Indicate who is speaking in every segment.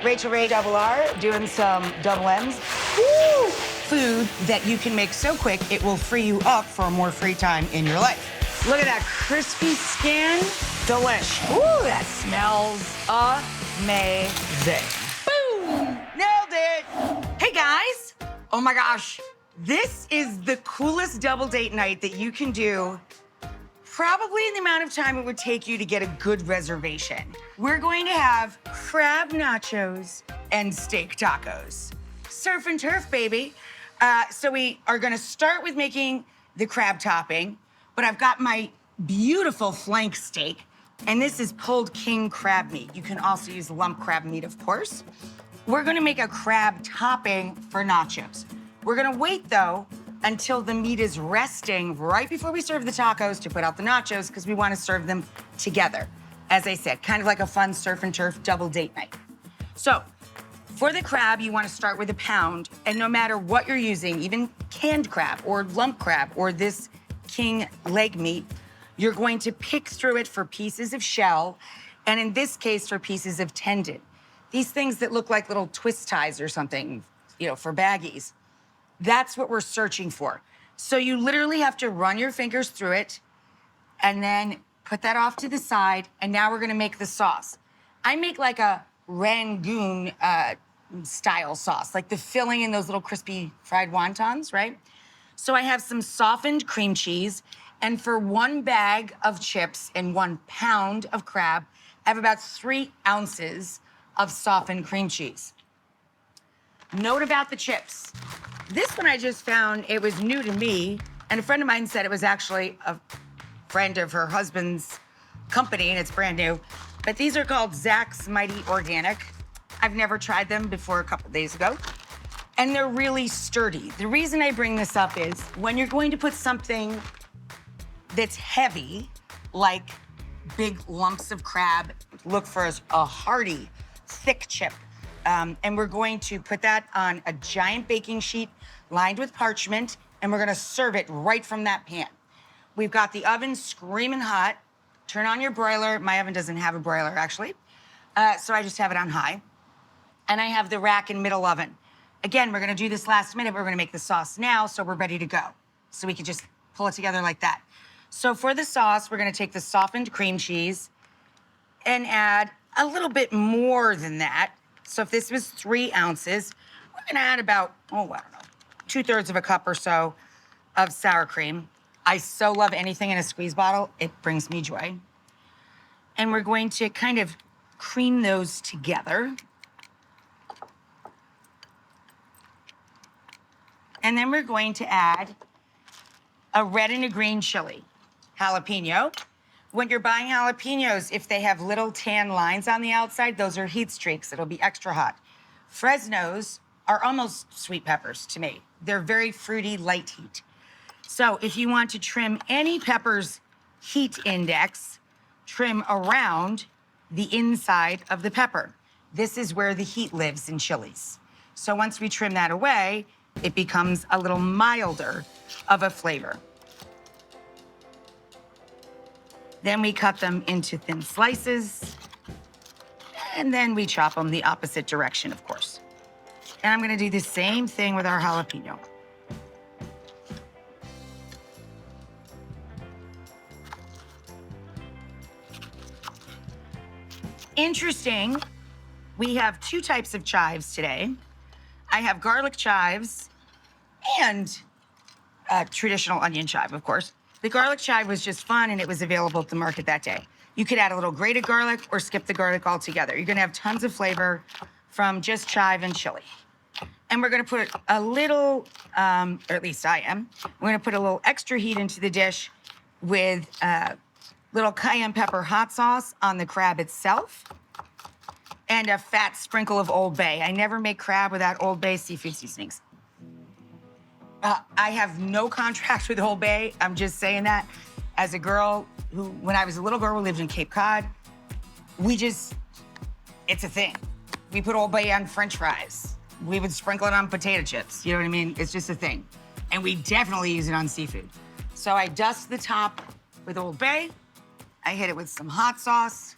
Speaker 1: Rachael Ray Double R doing some double M's. Woo! Food that you can make so quick it will free you up for more free time in your life. Look at that crispy skin. Delish. Ooh, that smells amazing. Boom! Nailed it! Hey guys! Oh my gosh. This is the coolest double date night that you can do, probably in the amount of time it would take you to get a good reservation. We're going to have crab nachos and steak tacos. Surf and turf, baby. So we are gonna start with making the crab topping, but I've got my beautiful flank steak, and this is pulled king crab meat. You can also use lump crab meat, of course. We're gonna make a crab topping for nachos. We're gonna wait, though, until the meat is resting right before we serve the tacos to put out the nachos, because we wanna serve them together. As I said, kind of like a fun surf and turf double date night. So, for the crab, you wanna start with a pound, and no matter what you're using, even canned crab or lump crab or this king leg meat, you're going to pick through it for pieces of shell, and in this case, for pieces of tendon. These things that look like little twist ties or something, you know, for baggies. That's what we're searching for. So you literally have to run your fingers through it and then put that off to the side, and now we're gonna make the sauce. I make like a Rangoon style sauce, like the filling in those little crispy fried wontons, right? So I have some softened cream cheese, and for 1 bag of chips and 1 pound of crab, I have about 3 ounces of softened cream cheese. Note about the chips. This one I just found, it was new to me, and a friend of mine said it was actually a friend of her husband's company, and it's brand new. But these are called Zach's Mighty Organic. I've never tried them before a couple days ago, and they're really sturdy. The reason I bring this up is when you're going to put something that's heavy, like big lumps of crab, look for a hearty, thick chip. And we're going to put that on a giant baking sheet lined with parchment, and we're gonna serve it right from that pan. We've got the oven screaming hot. Turn on your broiler. My oven doesn't have a broiler, actually. So I just have it on high. And I have the rack and middle oven. Again, we're gonna do this last minute. We're gonna make the sauce now, so we're ready to go. So we can just pull it together like that. So for the sauce, we're gonna take the softened cream cheese and add a little bit more than that. So if this was 3 ounces, we're gonna add about, I don't know, 2/3 of a cup or so of sour cream. I so love anything in a squeeze bottle. It brings me joy. And we're going to kind of cream those together. And then we're going to add a red and a green chili, jalapeno. When you're buying jalapenos, if they have little tan lines on the outside, those are heat streaks. It'll be extra hot. Fresnos are almost sweet peppers to me. They're very fruity, light heat. So if you want to trim any pepper's heat index, trim around the inside of the pepper. This is where the heat lives in chilies. So once we trim that away, it becomes a little milder of a flavor. Then we cut them into thin slices, and then we chop them the opposite direction, of course. And I'm gonna do the same thing with our jalapeno. Interesting, we have 2 types of chives today. I have garlic chives and traditional onion chive, of course. The garlic chive was just fun, and it was available at the market that day. You could add a little grated garlic or skip the garlic altogether. You're gonna have tons of flavor from just chive and chili. And we're gonna put a little, or at least I am, we're gonna put a little extra heat into the dish with little cayenne pepper hot sauce on the crab itself and a fat sprinkle of Old Bay. I never make crab without Old Bay seafood seasonings. I have no contract with Old Bay. I'm just saying that as a girl who, when I was a little girl, we lived in Cape Cod. It's a thing. We put Old Bay on French fries. We would sprinkle it on potato chips. You know what I mean? It's just a thing. And we definitely use it on seafood. So I dust the top with Old Bay. I hit it with some hot sauce.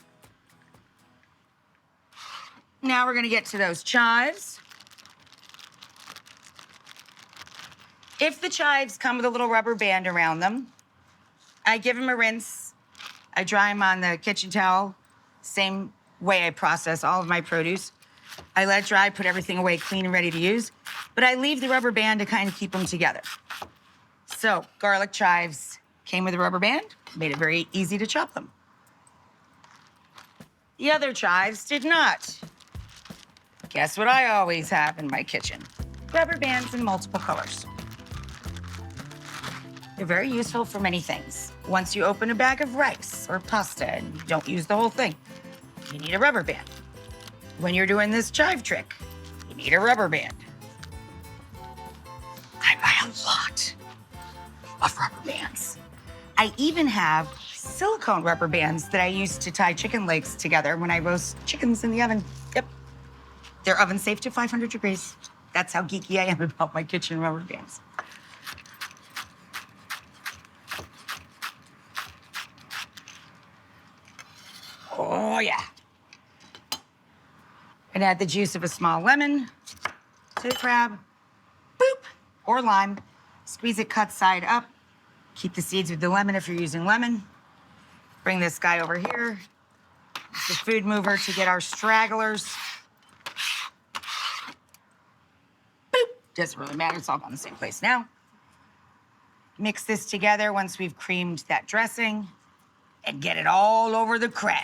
Speaker 1: Now we're gonna get to those chives. If the chives come with a little rubber band around them, I give them a rinse. I dry them on the kitchen towel, same way I process all of my produce. I let it dry, put everything away clean and ready to use, but I leave the rubber band to kind of keep them together. So garlic chives came with a rubber band, made it very easy to chop them. The other chives did not. Guess what I always have in my kitchen? Rubber bands in multiple colors. They're very useful for many things. Once you open a bag of rice or pasta and you don't use the whole thing, you need a rubber band. When you're doing this chive trick, you need a rubber band. I buy a lot of rubber bands. I even have silicone rubber bands that I use to tie chicken legs together when I roast chickens in the oven. Yep. They're oven safe to 500 degrees. That's how geeky I am about my kitchen rubber bands. Oh, yeah. And add the juice of a small lemon to the crab. Boop. Or lime. Squeeze it cut side up. Keep the seeds with the lemon if you're using lemon. Bring this guy over here. Use the food mover to get our stragglers. Boop. Doesn't really matter. It's all gone the same place now. Mix this together once we've creamed that dressing and get it all over the crab.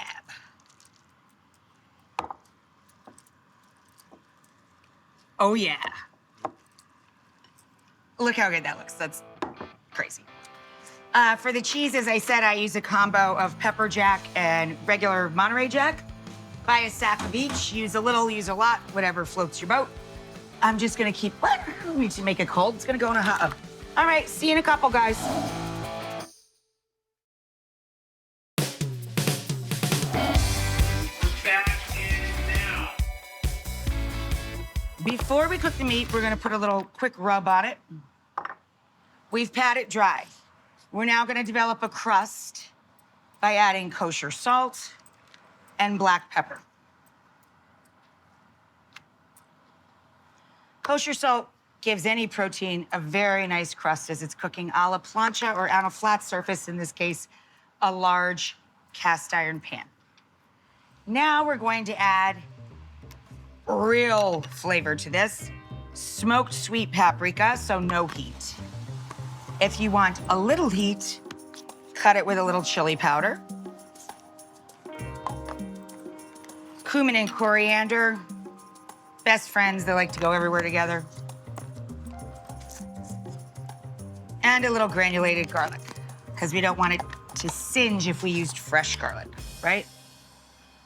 Speaker 1: Oh, yeah. Look how good that looks. That's crazy. For the cheese, as I said, I use a combo of pepper jack and regular Monterey Jack. Buy a sack of each. Use a little, use a lot, whatever floats your boat. I'm just gonna keep, we need to make it cold. It's gonna go in a hot oven. All right, see you in a couple, guys. Before we cook the meat, we're gonna put a little quick rub on it. We've pat it dry. We're now gonna develop a crust by adding kosher salt and black pepper. Kosher salt gives any protein a very nice crust as it's cooking a la plancha or on a flat surface, in this case, a large cast iron pan. Now we're going to add real flavor to this. Smoked sweet paprika, so no heat. If you want a little heat, cut it with a little chili powder. Cumin and coriander, best friends, they like to go everywhere together. And a little granulated garlic, because we don't want it to singe if we used fresh garlic, right?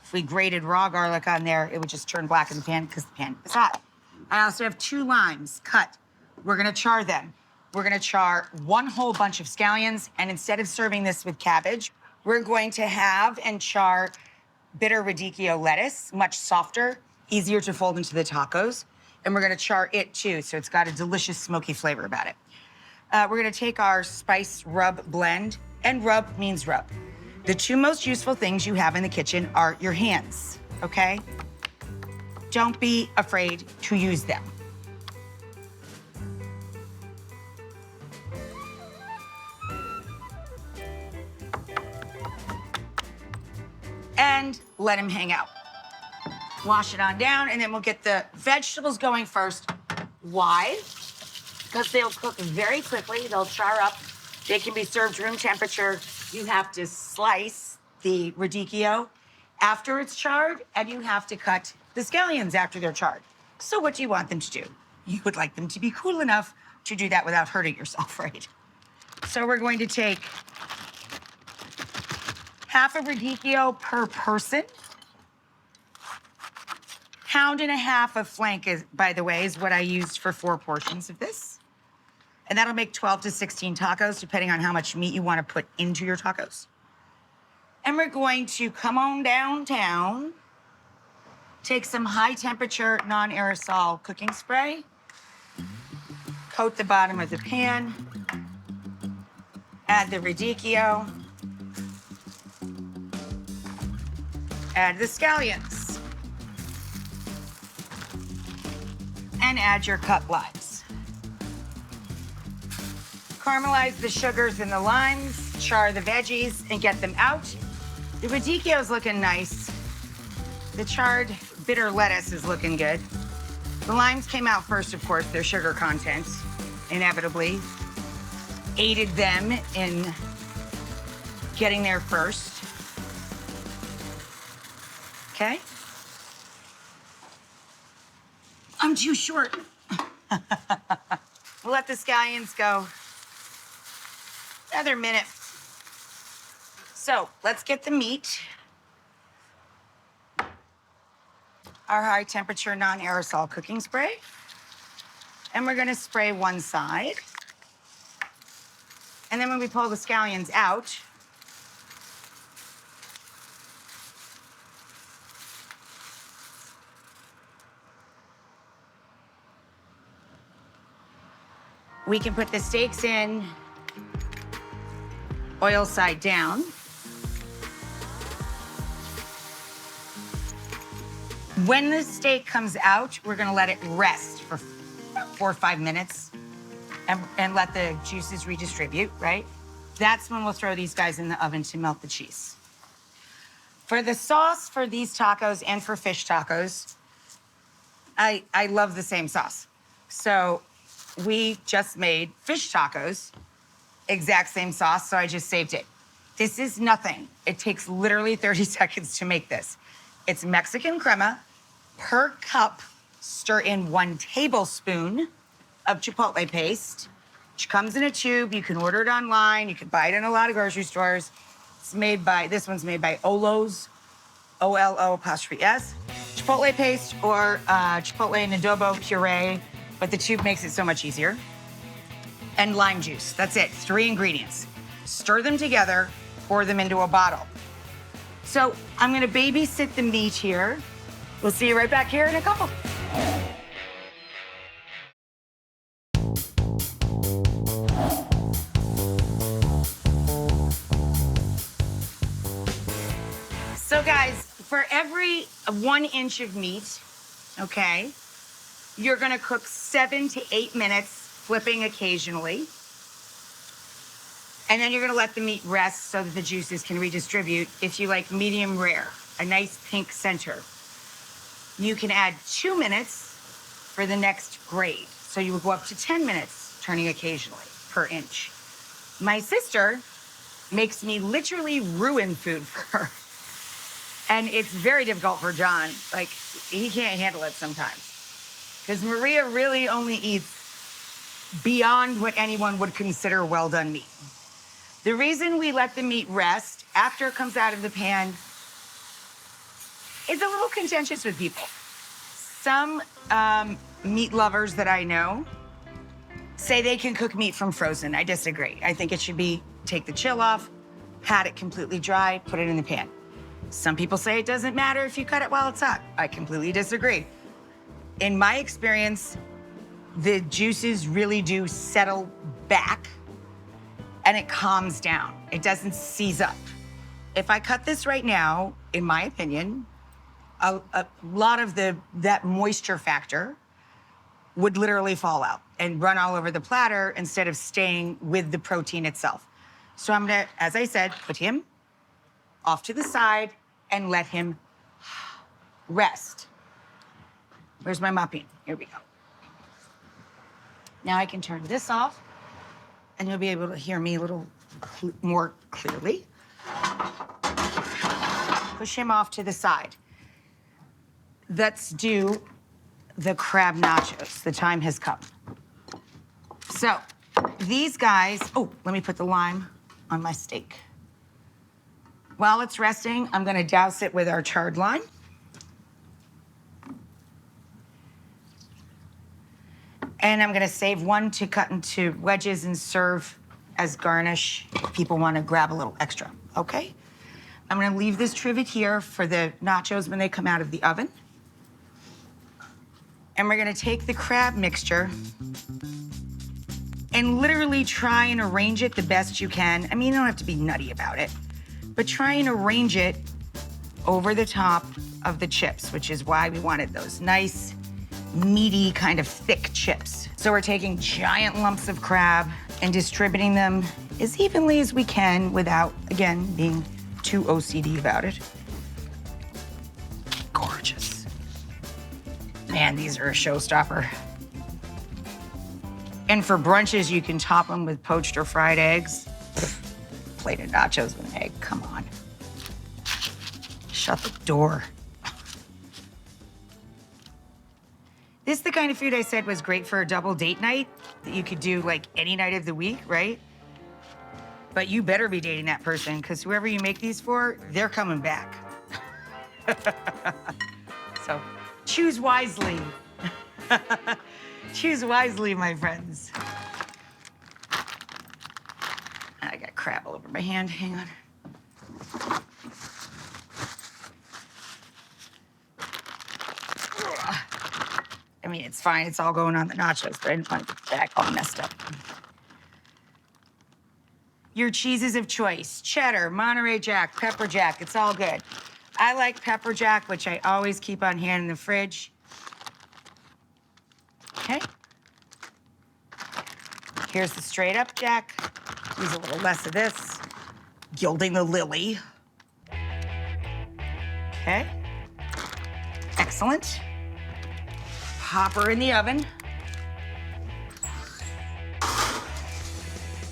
Speaker 1: If we grated raw garlic on there, it would just turn black in the pan because the pan is hot. I also have 2 limes cut. We're gonna char them. We're gonna char 1 whole bunch of scallions, and instead of serving this with cabbage, we're going to have and char bitter radicchio lettuce, much softer, easier to fold into the tacos. And we're gonna char it too, so it's got a delicious smoky flavor about it. We're gonna take our spice rub blend, and rub means rub. The 2 most useful things you have in the kitchen are your hands, okay? Don't be afraid to use them. And let them hang out. Wash it on down, and then we'll get the vegetables going first. Why? Because they'll cook very quickly. They'll char up. They can be served room temperature. You have to slice the radicchio after it's charred, and you have to cut the scallions after they're charred. So what do you want them to do? You would like them to be cool enough to do that without hurting yourself, right? So we're going to take half a radicchio per person. Pound and a half of flank, is, by the way, is what I used for 4 portions of this. And that'll make 12 to 16 tacos, depending on how much meat you want to put into your tacos. And we're going to come on downtown, take some high temperature non-aerosol cooking spray, coat the bottom of the pan, add the radicchio, add the scallions. and add your cut limes. Caramelize the sugars and the limes, char the veggies, and get them out. The radicchio's looking nice. The charred bitter lettuce is looking good. The limes came out first, of course, their sugar content inevitably aided them in getting there first. Okay? I'm too short. We'll let the scallions go another minute. So let's get the meat. Our high temperature non-aerosol cooking spray. And we're gonna spray one side. And then when we pull the scallions out, we can put the steaks in, oil side down. When the steak comes out, we're gonna let it rest for 4 or 5 minutes and let the juices redistribute, right? That's when we'll throw these guys in the oven to melt the cheese. For the sauce for these tacos and for fish tacos, I love the same sauce. So we just made fish tacos, exact same sauce, so I just saved it. This is nothing. It takes literally 30 seconds to make this. It's Mexican crema. Per cup, stir in 1 tablespoon of chipotle paste, which comes in a tube. You can order it online. You can buy it in a lot of grocery stores. It's made by, this one's made by Olo's, O-L-O''S, chipotle paste or chipotle and adobo puree, but the tube makes it so much easier. And lime juice, that's it, 3 ingredients. Stir them together, pour them into a bottle. So I'm gonna babysit the meat here. We'll see you right back here in a couple. So guys, for every 1 inch of meat, okay, you're gonna cook 7 to 8 minutes, flipping occasionally. And then you're gonna let the meat rest so that the juices can redistribute. If you like medium rare, a nice pink center. You can add 2 minutes for the next grade. So you would go up to 10 minutes, turning occasionally per inch. My sister makes me literally ruin food for her. And it's very difficult for John. Like, he can't handle it sometimes. Because Maria really only eats beyond what anyone would consider well-done meat. The reason we let the meat rest after it comes out of the pan is a little contentious with people. Some meat lovers that I know say they can cook meat from frozen. I disagree. I think it should be, take the chill off, pat it completely dry, put it in the pan. Some people say it doesn't matter if you cut it while it's hot. I completely disagree. In my experience, the juices really do settle back and it calms down. It doesn't seize up. If I cut this right now, in my opinion, a lot of that moisture factor would literally fall out and run all over the platter instead of staying with the protein itself. So I'm gonna, as I said, put him off to the side and let him rest. Where's my mopping? Here we go. Now I can turn this off and you'll be able to hear me a little more clearly. Push him off to the side. Let's do the crab nachos. The time has come. So these guys, oh, let me put the lime on my steak. While it's resting, I'm gonna douse it with our charred lime. And I'm gonna save one to cut into wedges and serve as garnish if people wanna grab a little extra, okay? I'm gonna leave this trivet here for the nachos when they come out of the oven. And we're gonna take the crab mixture and literally try and arrange it the best you can. I mean, you don't have to be nutty about it, but try and arrange it over the top of the chips, which is why we wanted those nice, meaty, kind of thick chips. So we're taking giant lumps of crab and distributing them as evenly as we can without, again, being too OCD about it. Gorgeous. Man, these are a showstopper. And for brunches, you can top them with poached or fried eggs. Plate of nachos with an egg, come on. Shut the door. This is the kind of food I said was great for a double date night that you could do like any night of the week, right? But you better be dating that person because whoever you make these for, they're coming back. So choose wisely. Choose wisely, my friends. I got crab all over my hand, hang on. I mean, it's fine, it's all going on the nachos, but I didn't want to get the back all messed up. Your cheeses of choice, cheddar, Monterey Jack, pepper jack, it's all good. I like pepper jack, which I always keep on hand in the fridge. Okay. Here's the straight up jack. Use a little less of this. Gilding the lily. Okay. Excellent. Pop her in the oven.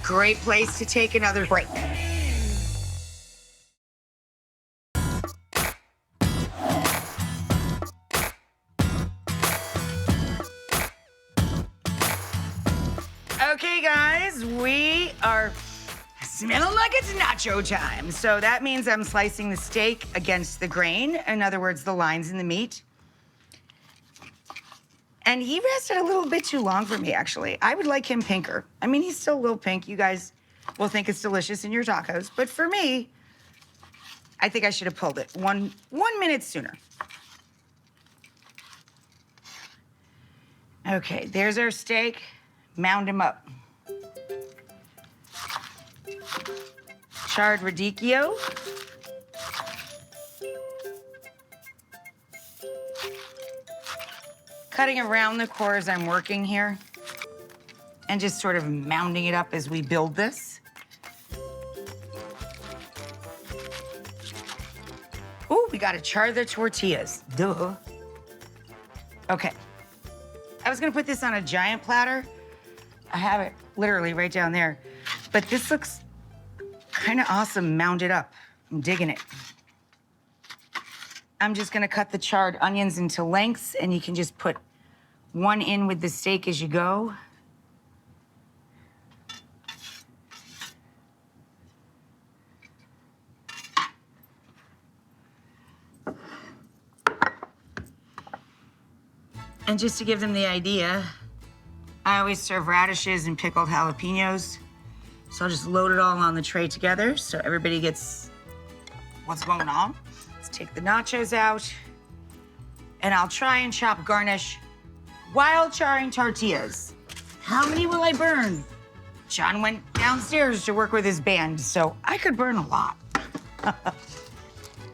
Speaker 1: Great place to take another break. Okay, guys, we are smelling like it's nacho time. So that means I'm slicing the steak against the grain. In other words, the lines in the meat. And he rested a little bit too long for me, actually. I would like him pinker. I mean, he's still a little pink. You guys will think it's delicious in your tacos. But for me, I think I should have pulled it one minute sooner. Okay, there's our steak. Mound him up. Charred radicchio. Cutting around the core as I'm working here and just sort of mounding it up as we build this. Ooh, we gotta char the tortillas, duh. Okay, I was gonna put this on a giant platter. I have it literally right down there, but this looks kind of awesome mounded up. I'm digging it. I'm just gonna cut the charred onions into lengths and you can just put one in with the steak as you go. And just to give them the idea, I always serve radishes and pickled jalapenos. So I'll just load it all on the tray together so everybody gets what's going on. Let's take the nachos out. And I'll try and chop garnish while charring tortillas. How many will I burn? John went downstairs to work with his band, so I could burn a lot.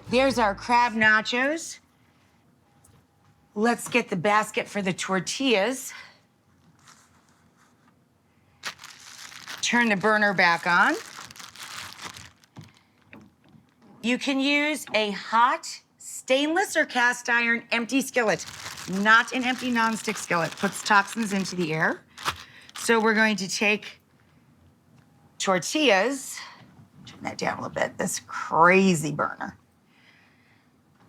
Speaker 1: There's our crab nachos. Let's get the basket for the tortillas. Turn the burner back on. You can use a hot stainless or cast iron empty skillet, not an empty nonstick skillet. Puts toxins into the air. So we're going to take tortillas, turn that down a little bit, this crazy burner.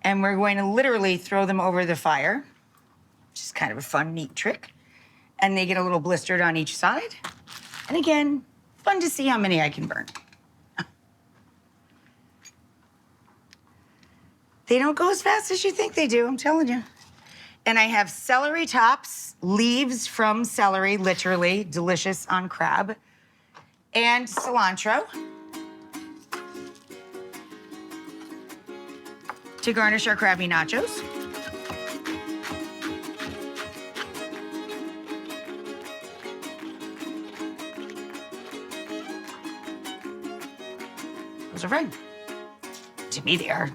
Speaker 1: And we're going to literally throw them over the fire, which is kind of a fun, neat trick. And they get a little blistered on each side. And again, fun to see how many I can burn. They don't go as fast as you think they do, I'm telling you. And I have celery tops, leaves from celery, literally, delicious on crab, and cilantro to garnish our Krabby Nachos. Those are fine. To me, they are.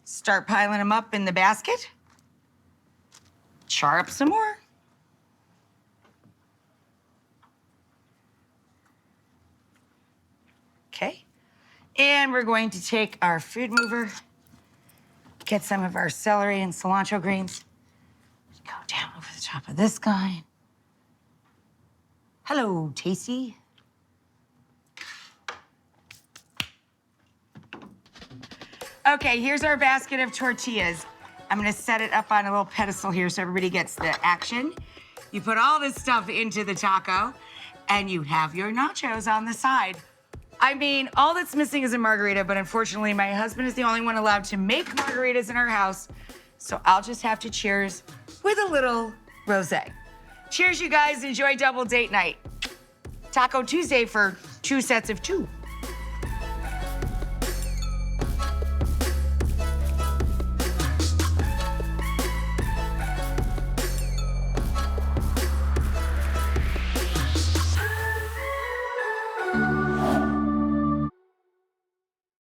Speaker 1: Start piling them up in the basket. char up some more. Okay. And we're going to take our food mover, get some of our celery and cilantro greens, go down over the top of this guy. Hello, tasty. Okay, here's our basket of tortillas. I'm gonna set it up on a little pedestal here so everybody gets the action. You put all this stuff into the taco and you have your nachos on the side. I mean, all that's missing is a margarita, but unfortunately my husband is the only one allowed to make margaritas in our house, so I'll just have to cheers with a little rosé. Cheers, you guys, enjoy double date night. Taco Tuesday for 2 sets of 2.